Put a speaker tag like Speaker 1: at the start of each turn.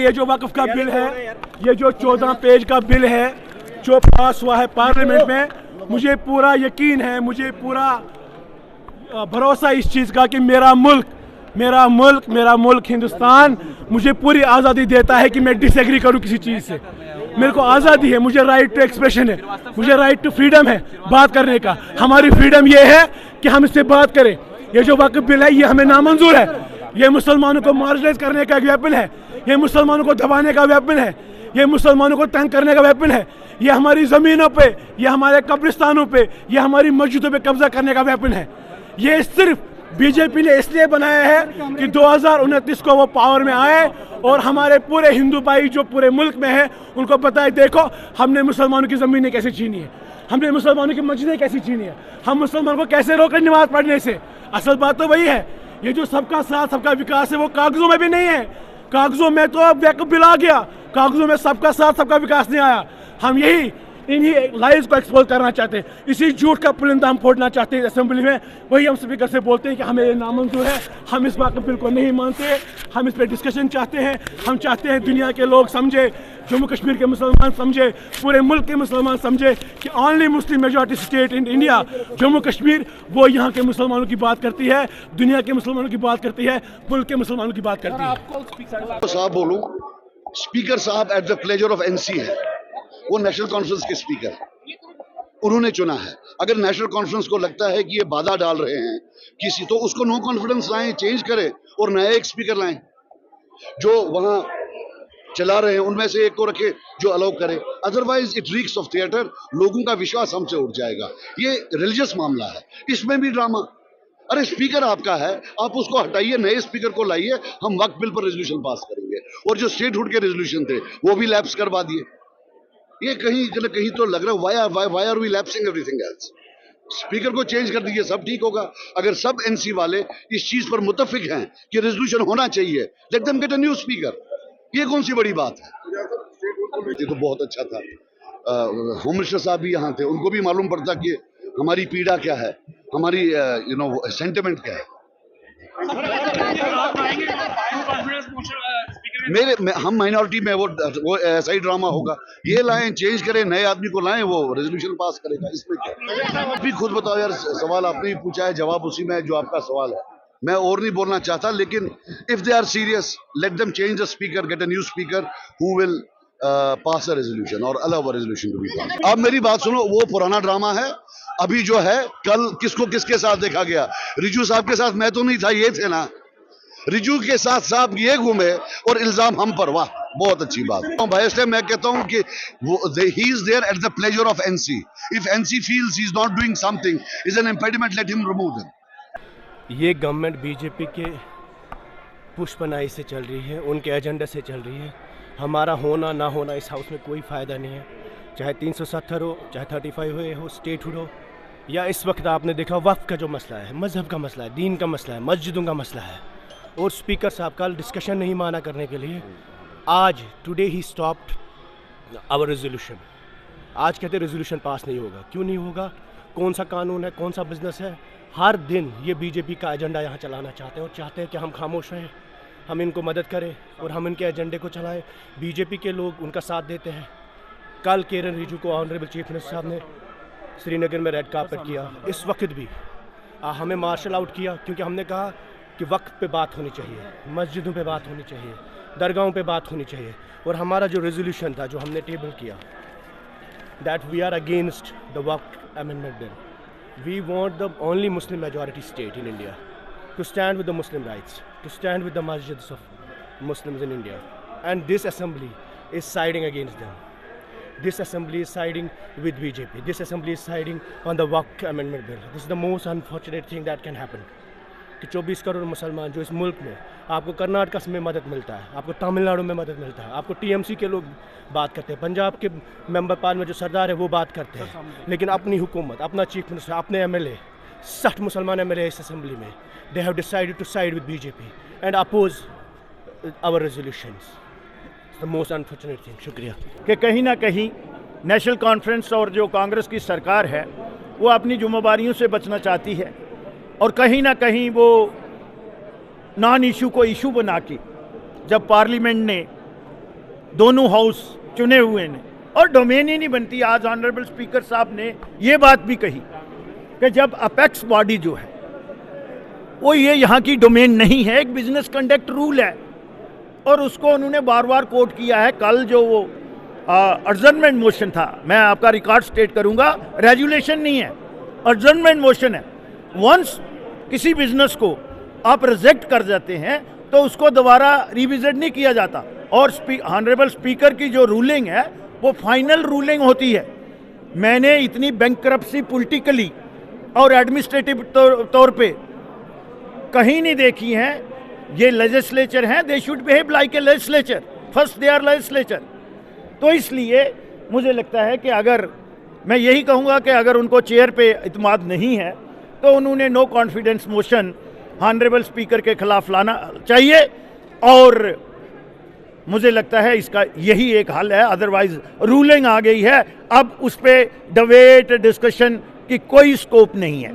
Speaker 1: ये जो वक्फ का बिल है, ये जो 14 पेज का बिल है जो पास हुआ है पार्लियामेंट में, मुझे पूरा यकीन है, मुझे पूरा भरोसा इस चीज़ का कि मेरा मुल्क हिंदुस्तान मुझे पूरी आज़ादी देता है कि मैं डिसएग्री करूं किसी चीज़ से। मेरे को आज़ादी है, मुझे राइट टू एक्सप्रेशन है, मुझे राइट टू फ्रीडम है बात करने का। हमारी फ्रीडम ये है कि हम इससे बात करें। ये जो वक्फ बिल है ये हमें नामंजूर है, ये मुसलमानों को मार्जिनाइज करने का एक वेपन है, ये मुसलमानों को दबाने का वेपन है, ये मुसलमानों को तंग करने का वेपन है, ये हमारी ज़मीनों पे, ये हमारे कब्रिस्तानों पे, ये हमारी मस्जिदों पे कब्जा करने का वेपन है। ये सिर्फ बीजेपी ने इसलिए बनाया है कि 2029 को वो पावर में आए और हमारे पूरे हिंदू भाई जो पूरे मुल्क में है उनको बताए, देखो हमने मुसलमानों की ज़मीनें कैसे छीनी है, हमने मुसलमानों की मस्जिदें कैसी छीनी है, हम मुसलमानों को कैसे रोके नमाज पढ़ने से। असल बात तो वही है, ये जो सबका साथ सबका विकास है वो कागजों में भी नहीं है। कागजों में तो अब वक्फ बिल आ गया, कागजों में सबका साथ सबका विकास नहीं आया। हम यही इन्हीं लाइज को एक्सपोज करना चाहते हैं, इसी झूठ का पुलिंदा हम फोड़ना चाहते हैं असेंबली में। वही हम स्पीकर से बोलते हैं कि हमें ये नामंजूर है, हम इस वक्फ बिल को नहीं मानते, हम इस पर डिस्कशन चाहते हैं। हम चाहते हैं दुनिया के लोग समझे, जम्मू कश्मीर के मुसलमान समझे, पूरे मुल्क के मुसलमान समझे कि only Muslim majority state in India Jammu Kashmir, वो यहाँ के मुसलमानों की बात करती है, दुनिया के मुसलमानों की बात करती है, मुल्क के मुसलमानों की बात करती है।
Speaker 2: साहब बोलूं, स्पीकर साहब eight the pleasure of NC है, वो नेशनल कॉन्फ्रेंस के स्पीकर उन्होंने चुना है। अगर नेशनल कॉन्फ्रेंस को लगता है कि ये बाधा डाल रहे हैं किसी, तो उसको नो कॉन्फिडेंस लाएं, चेंज करें और नया एक स्पीकर लाएं जो वहां चला रहे हैं उनमें से एक को रखे जो अलाउ करे। Otherwise it reeks of theatre, लोगों का विश्वास हमसे उठ जाएगा। ये रिलीजियस मामला है, इसमें भी ड्रामा। अरे स्पीकर आपका है, आप उसको हटाइए, नए स्पीकर को लाइए, हम वक्फ बिल पर रेजोल्यूशन पास करेंगे। और जो स्टेटहुड के रेजोल्यूशन थे वो भी लैप्स करवा दिए। ये कहीं न कहीं तो लग रहा है why are we lapsing everything else. Speaker को चेंज कर दीजिए, सब ठीक होगा। अगर सब एनसी वाले इस चीज पर मुत्तफिक हैं कि रेजोल्यूशन होना चाहिए, let them get a new speaker. ये कौन सी बड़ी बात है? ये तो बहुत अच्छा था। होम मिनिस्टर साहब भी यहाँ थे, उनको भी मालूम पड़ता कि हमारी पीड़ा क्या है, हमारी सेंटिमेंट क्या है। हम माइनॉरिटी में वो ऐसा ही ड्रामा होगा। ये लाएं, चेंज करें, नए आदमी को लाएं, वो रेजोल्यूशन पास करेगा। इसमें क्या? आप भी खुद बताओ यार, सवाल आपने ही पूछा है, जवाब उसी में है जो आपका सवाल है। मैं और नहीं बोलना चाहता, लेकिन if they are serious, let them change the speaker, get a new speaker who will pass a resolution और allow a resolution to be pass. अब मेरी बात सुनो, वो पुराना ड्रामा है। अभी जो है, कल किसको किसके साथ देखा गया? रिजू साहब के साथ मैं तो नहीं था, ये थे ना। रिजू के साथ साहब ये घूमे और इल्जाम हम पर। वाह, बहुत अच्छी बात। भाई इसलिए मैं कहता हूं कि he is there at the pleasure of N C. If N C feels he is not doing something, is an impediment, let him remove them.
Speaker 3: ये गवर्नमेंट बीजेपी के पुष्पनाई से चल रही है, उनके एजेंडे से चल रही है। हमारा होना ना होना इस हाउस में कोई फ़ायदा नहीं है, चाहे 370 हो, चाहे 35 हो, स्टेटहुड हो, या इस वक्त आपने देखा वक्फ का जो मसला है, मजहब का मसला है, दीन का मसला है, मस्जिदों का मसला है। और स्पीकर साहब कल डिस्कशन नहीं माना करने के लिए आज today he stopped our resolution. आज कहते रेजोल्यूशन पास नहीं होगा। क्यों नहीं होगा? कौन सा कानून है, कौन सा बिजनेस है? हर दिन ये बीजेपी का एजेंडा यहाँ चलाना चाहते हैं और चाहते हैं कि हम खामोश रहें, हम इनको मदद करें और हम इनके एजेंडे को चलाएं। बीजेपी के लोग उनका साथ देते हैं। कल किरण रिजिजू को ऑनरेबल चीफ मिनिस्टर साहब ने श्रीनगर में रेड कार्पेट किया। इस वक्त भी हमें मार्शल आउट किया, क्योंकि हमने कहा कि वक्त पे बात होनी चाहिए, मस्जिदों पे बात होनी चाहिए, दरगाहों पे बात होनी चाहिए। और हमारा जो रेजोल्यूशन था, जो हमने टेबल किया, that we are against the Waqf amendment bill. We want the only Muslim majority state in India to stand with the Muslim rights, to stand with the masjids of Muslims in India, and this assembly is siding against them. This assembly is siding with BJP. This assembly is siding on the Waqf Amendment Bill. This is the most unfortunate thing that can happen. कि 24 करोड़ मुसलमान जो इस मुल्क में, आपको कर्नाटका में मदद मिलता है, आपको तमिलनाडु में मदद मिलता है, आपको TMC के लोग बात करते हैं, पंजाब के मेंबर पार्लियामेंट जो सरदार है वो बात करते हैं, लेकिन अपनी हुकूमत, अपना चीफ मिनिस्टर, अपने MLA, 60 मुसलमान MLA इस असेंबली में, they have decided to side with BJP and oppose our resolutions. The most unfortunate thing. शुक्रिया.
Speaker 4: कि कहीं ना कहीं नेशनल कॉन्फ्रेंस और जो कांग्रेस की सरकार है वो अपनी जुम्मेदारियों से बचना चाहती है और कहीं ना कहीं वो नॉन इशू को इशू बना के, जब पार्लियामेंट ने दोनों हाउस चुने हुए ने, और डोमेन ही नहीं बनती। आज ऑनरेबल स्पीकर साहब ने ये बात भी कही कि जब अपेक्स बॉडी जो है वो ये यहाँ की डोमेन नहीं है, एक बिजनेस कंडक्ट रूल है, और उसको उन्होंने बार बार कोट किया है। कल जो वो अर्जनमेंट मोशन था, मैं आपका रिकॉर्ड स्टेट करूंगा, रेजुलेशन नहीं है, अर्जनमेंट मोशन है। वंस किसी बिजनेस को आप रिजेक्ट कर जाते हैं तो उसको दोबारा रिविजिट नहीं किया जाता, और ऑनरेबल स्पीकर की जो रूलिंग है वो फाइनल रूलिंग होती है। मैंने इतनी बैंकरप्सी पॉलिटिकली और एडमिनिस्ट्रेटिव तौर पे कहीं नहीं देखी है। ये लेजिस्लेचर हैं, they should behave like a legislature, first they are legislature. तो इसलिए मुझे लगता है कि अगर मैं यही कहूँगा कि अगर उनको चेयर पे इत्मीनान नहीं है तो उन्होंने no confidence motion honourable speaker के खिलाफ लाना चाहिए, और मुझे लगता है इसका यही एक हल है। अदरवाइज रूलिंग आ गई है, अब उस पर डिबेट डिस्कशन की कोई स्कोप नहीं है।